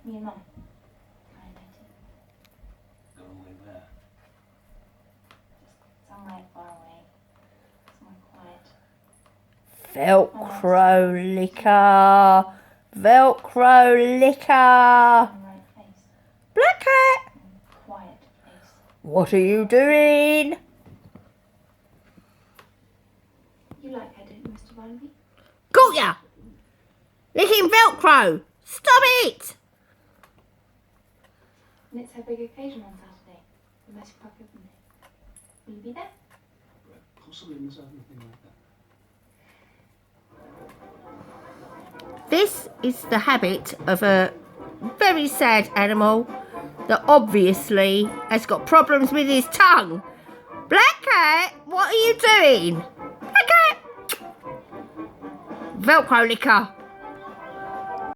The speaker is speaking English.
Me and Mum. Go away where? Just somewhere far away. Somewhere quiet. Velcro liquor. Velcro liquor. Right place. Black cat. Quiet place. What are you doing? You like her, don't you, Mr. Barnaby? Got ya! Licking Velcro. Stop it! And it's her big occasion on Saturday. The Mercy Park Open Day. Will you be there? Possibly, Miss, I have nothing like that. This is the habit of a very sad animal that obviously has got problems with his tongue. Black cat, what are you doing? Black cat! Velcro liquor.